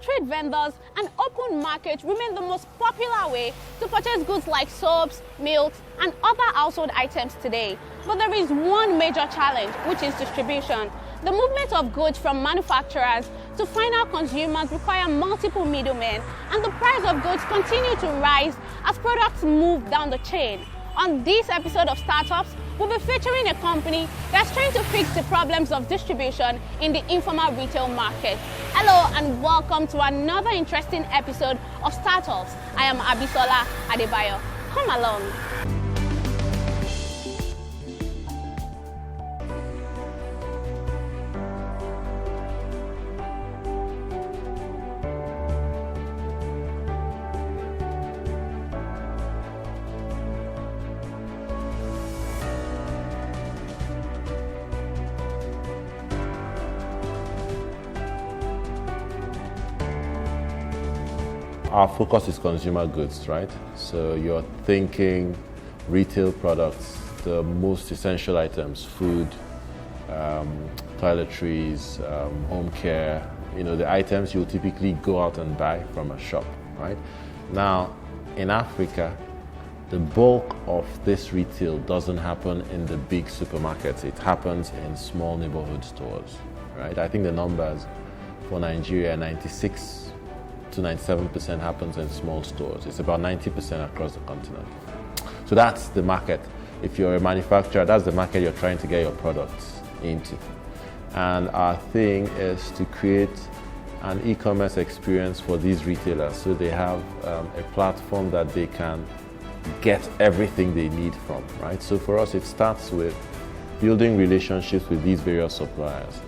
street vendors, and open market remain the most popular way to purchase goods like soaps, milk, and other household items today. But there is one major challenge, which is distribution. The movement of goods from manufacturers to final consumers require multiple middlemen, and the price of goods continue to rise as products move down the chain. On this episode of Startups, we'll be featuring a company that's trying to fix the problems of distribution in the informal retail market. Hello and welcome to another interesting episode of Startups. I am Abisola Adebayo. Come along. Our focus is consumer goods, right? So you're thinking retail products, the most essential items, food, toiletries, home care, the items you'll typically go out and buy from a shop, right? Now, in Africa, the bulk of this retail doesn't happen in the big supermarkets. It happens in small neighborhood stores, right? I think the numbers for Nigeria, 96 to 97% happens in small stores. It's about 90% across the continent. So that's the market. If you're a manufacturer, that's the market you're trying to get your products into. And our thing is to create an e-commerce experience for these retailers so they have a platform that they can get everything they need from, right? So for us, it starts with building relationships with these various suppliers.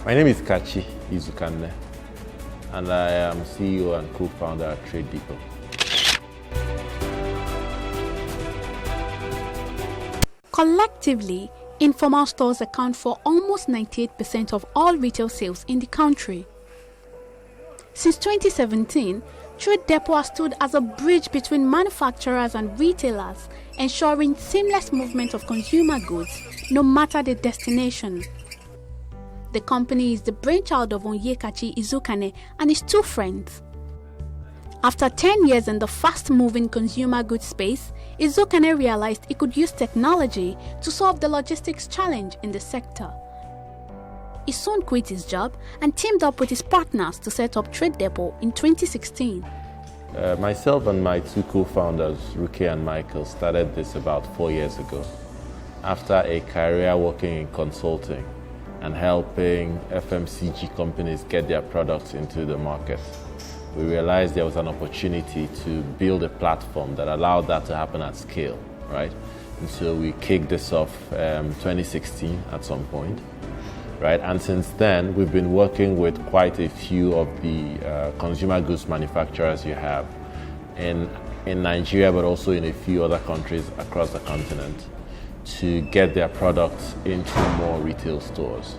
My name is Kachi Izukane, and I am CEO and co-founder at TradeDepot. Collectively, informal stores account for almost 98% of all retail sales in the country. Since 2017, TradeDepot has stood as a bridge between manufacturers and retailers, ensuring seamless movement of consumer goods, no matter the destination. The company is the brainchild of Onyekachi Izukane and his two friends. After 10 years in the fast-moving consumer goods space, Izukane realized he could use technology to solve the logistics challenge in the sector. He soon quit his job and teamed up with his partners to set up TradeDepot in 2016. Myself and my two co-founders, Ruke and Michael, started this about 4 years ago after a career working in consulting and helping FMCG companies get their products into the market. We realized there was an opportunity to build a platform that allowed that to happen at scale, right? And so we kicked this off 2016 at some point, right? And since then, we've been working with quite a few of the consumer goods manufacturers you have in Nigeria, but also in a few other countries across the continent, to get their products into more retail stores.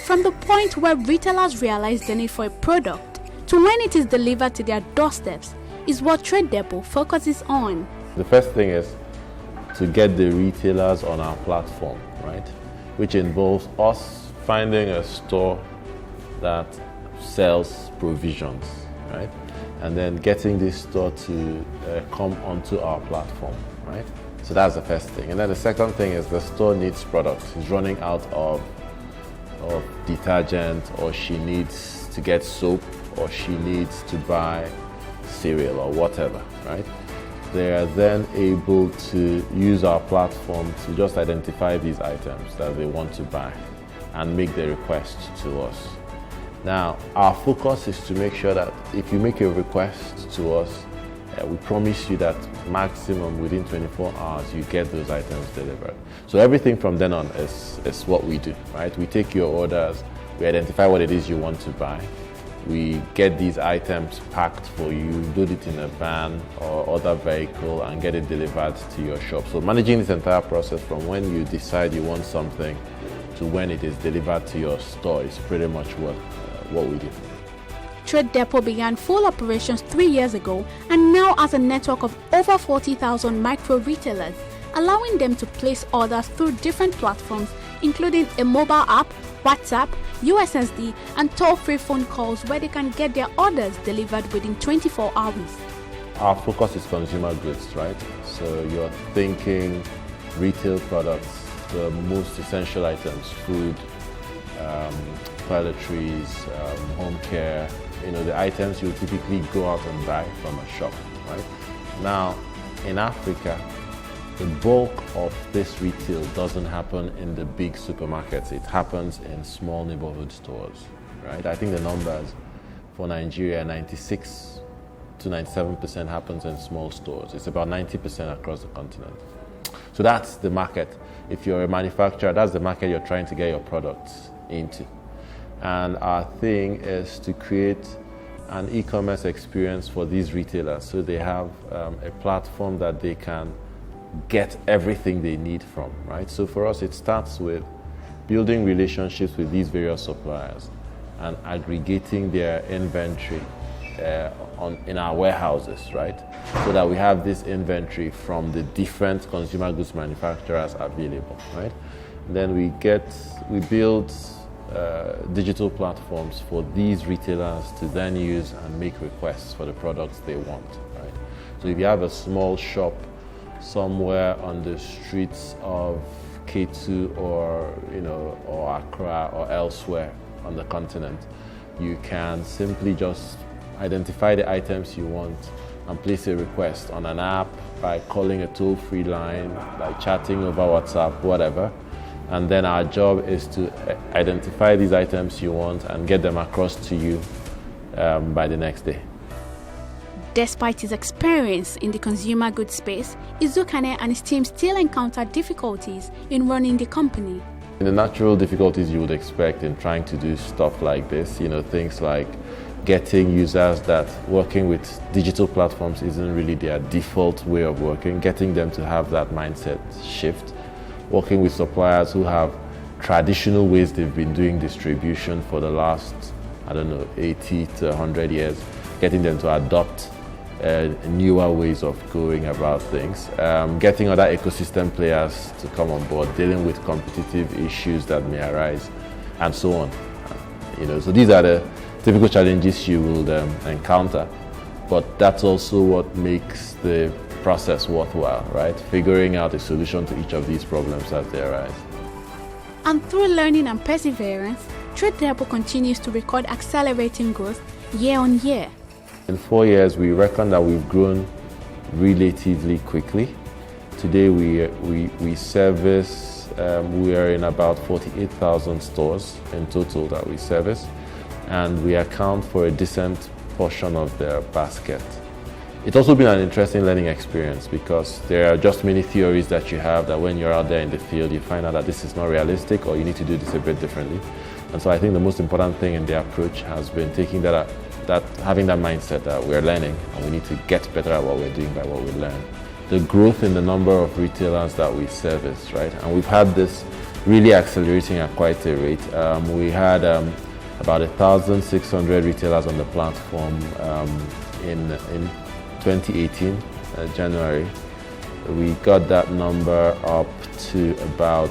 From the point where retailers realize the need for a product to when it is delivered to their doorsteps is what TradeDepot focuses on. The first thing is to get the retailers on our platform, right? Which involves us finding a store that sells provisions, right? And then getting this store to come onto our platform, right? So that's the first thing. And then the second thing is the store needs products. It's running out of detergent, or she needs to get soap, or she needs to buy cereal or whatever, right? They are then able to use our platform to just identify these items that they want to buy and make the request to us. Now, our focus is to make sure that if you make a request to us, we promise you that maximum within 24 hours you get those items delivered. So everything from then on is what we do, right? We take your orders, we identify what it is you want to buy, We get these items packed for you, load it in a van or other vehicle and get it delivered to your shop. So managing this entire process from when you decide you want something to when it is delivered to your store is pretty much what we do. TradeDepot began full operations 3 years ago and now has a network of over 40,000 micro retailers, allowing them to place orders through different platforms, including a mobile app, WhatsApp, USSD, and toll-free phone calls where they can get their orders delivered within 24 hours. Our focus is consumer goods, right? So you're thinking retail products, the most essential items, food, toiletries, home care, the items you typically go out and buy from a shop, right? Now, in Africa, the bulk of this retail doesn't happen in the big supermarkets. It happens in small neighborhood stores, right? I think the numbers for Nigeria, 96 to 97% happens in small stores. It's about 90% across the continent. So that's the market. If you're a manufacturer, that's the market you're trying to get your products into. And our thing is to create an e-commerce experience for these retailers so they have a platform that they can get everything they need from, right? So for us, it starts with building relationships with these various suppliers and aggregating their inventory in our warehouses, right? So that we have this inventory from the different consumer goods manufacturers available, right? And then we build digital platforms for these retailers to then use and make requests for the products they want, right? So if you have a small shop somewhere on the streets of K2 or Accra or elsewhere on the continent, you can simply just identify the items you want and place a request on an app by calling a toll-free line, by chatting over WhatsApp, whatever. And then our job is to identify these items you want and get them across to you by the next day. Despite his experience in the consumer goods space, Izukane and his team still encounter difficulties in running the company. The natural difficulties you would expect in trying to do stuff like this, things like getting users that working with digital platforms isn't really their default way of working, getting them to have that mindset shift, working with suppliers who have traditional ways they've been doing distribution for the last, 80 to 100 years, getting them to adopt newer ways of going about things, getting other ecosystem players to come on board, dealing with competitive issues that may arise, and so on. So these are the typical challenges you will encounter, but that's also what makes the process worthwhile, right? Figuring out a solution to each of these problems as they arise. And through learning and perseverance, TradeDepot continues to record accelerating growth year on year. In 4 years, we reckon that we've grown relatively quickly. Today, we service, we are in about 48,000 stores in total that we service, and we account for a decent portion of their basket. It's also been an interesting learning experience because there are just many theories that you have that when you're out there in the field, you find out that this is not realistic or you need to do this a bit differently. And so I think the most important thing in the approach has been taking having that mindset that we're learning and we need to get better at what we're doing by what we learn. The growth in the number of retailers that we service, right? And we've had this really accelerating at quite a rate. We had about 1,600 retailers on the platform in 2018, January. We got that number up to about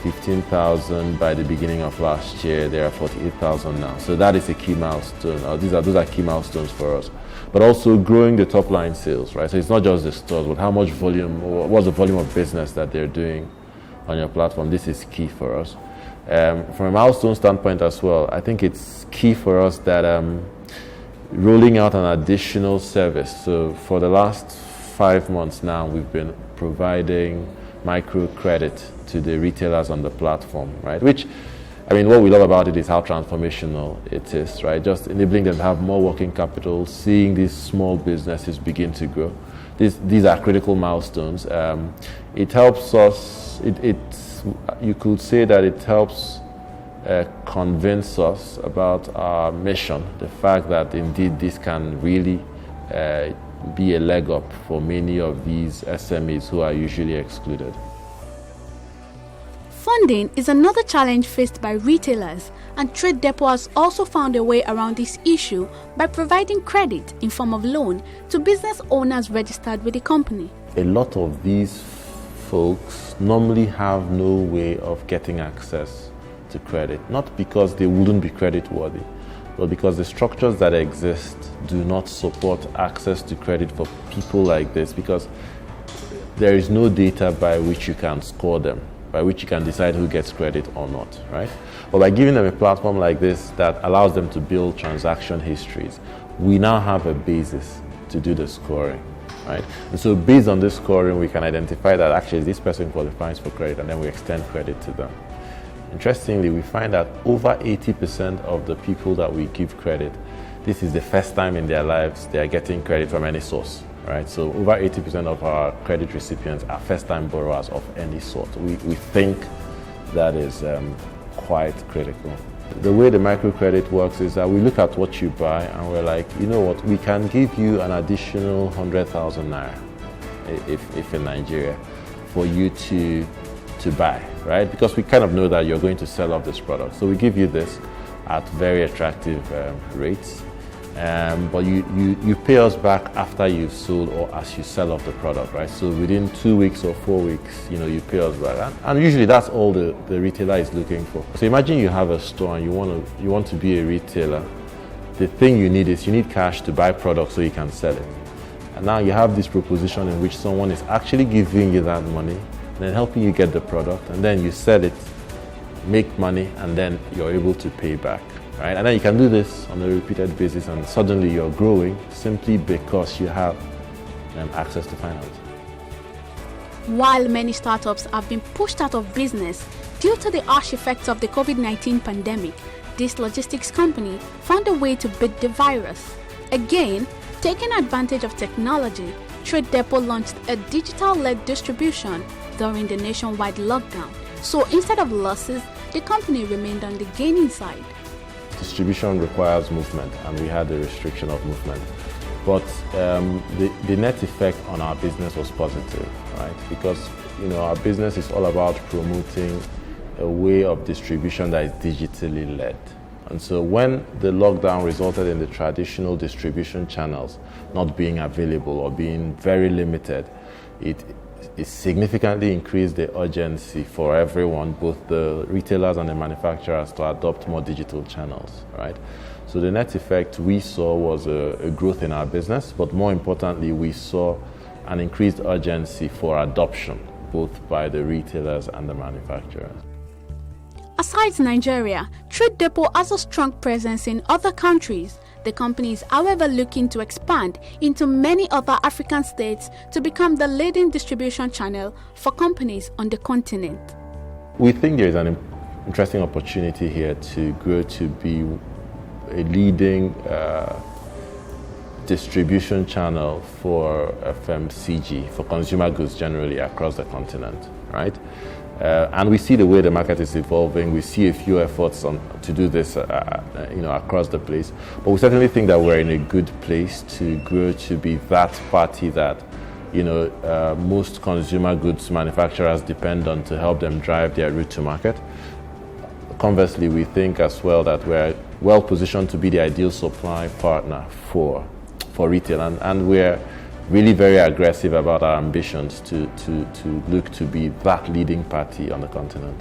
15,000 by the beginning of last year. There are 48,000 now. So that is a key milestone. Those are key milestones for us. But also growing the top line sales, right? So it's not just the stores, but how much volume, or what's the volume of business that they're doing on your platform. This is key for us. From a milestone standpoint as well, I think it's key for us that rolling out an additional service. So for the last 5 months now, we've been providing microcredit to the retailers on the platform, right? Which, what we love about it is how transformational it is, right? Just enabling them to have more working capital, seeing these small businesses begin to grow. These are critical milestones. It helps us, you could say that it helps convince us about our mission, the fact that indeed this can really be a leg up for many of these SMEs who are usually excluded. Funding is another challenge faced by retailers, and TradeDepot has also found a way around this issue by providing credit in form of loan to business owners registered with the company. A lot of these folks normally have no way of getting access to credit, not because they wouldn't be credit worthy, but because the structures that exist do not support access to credit for people like this, because there is no data by which you can score them, by which you can decide who gets credit or not, right? But by giving them a platform like this that allows them to build transaction histories, we now have a basis to do the scoring, right? And so based on this scoring, we can identify that actually this person qualifies for credit, and then we extend credit to them. Interestingly, we find that over 80% of the people that we give credit, this is the first time in their lives they are getting credit from any source. Right, so over 80% of our credit recipients are first-time borrowers of any sort. We think that is quite critical. The way the microcredit works is that we look at what you buy and we're like, you know what, we can give you an additional 100,000 naira, if in Nigeria, for you to buy, right? Because we kind of know that you're going to sell off this product. So we give you this at very attractive rates. But you pay us back after you've sold or as you sell off the product, right? So within 2 weeks or 4 weeks, you pay us back. And usually that's all the retailer is looking for. So imagine you have a store and you want to be a retailer. The thing you need cash to buy products so you can sell it. And now you have this proposition in which someone is actually giving you that money and then helping you get the product, and then you sell it, make money, and then you're able to pay back. Right? And then you can do this on a repeated basis, and suddenly you're growing simply because you have access to finance. While many startups have been pushed out of business due to the harsh effects of the COVID-19 pandemic, this logistics company found a way to beat the virus. Again, taking advantage of technology, TradeDepot launched a digital-led distribution during the nationwide lockdown. So instead of losses, the company remained on the gaining side. Distribution requires movement, and we had a restriction of movement. But the net effect on our business was positive, right? Because our business is all about promoting a way of distribution that is digitally led. And so when the lockdown resulted in the traditional distribution channels not being available or being very limited, it significantly increased the urgency for everyone, both the retailers and the manufacturers, to adopt more digital channels, right? So the net effect we saw was a growth in our business, but more importantly, we saw an increased urgency for adoption, both by the retailers and the manufacturers. Aside Nigeria, TradeDepot has a strong presence in other countries. The company is, however, looking to expand into many other African states to become the leading distribution channel for companies on the continent. We think there is an interesting opportunity here to grow to be a leading distribution channel for FMCG, for consumer goods generally across the continent, right? And we see the way the market is evolving. We see a few efforts to do this, across the place. But we certainly think that we're in a good place to grow to be that party that, most consumer goods manufacturers depend on to help them drive their route to market. Conversely, we think as well that we're well positioned to be the ideal supply partner for retail, and we're really very aggressive about our ambitions to look to be that leading party on the continent.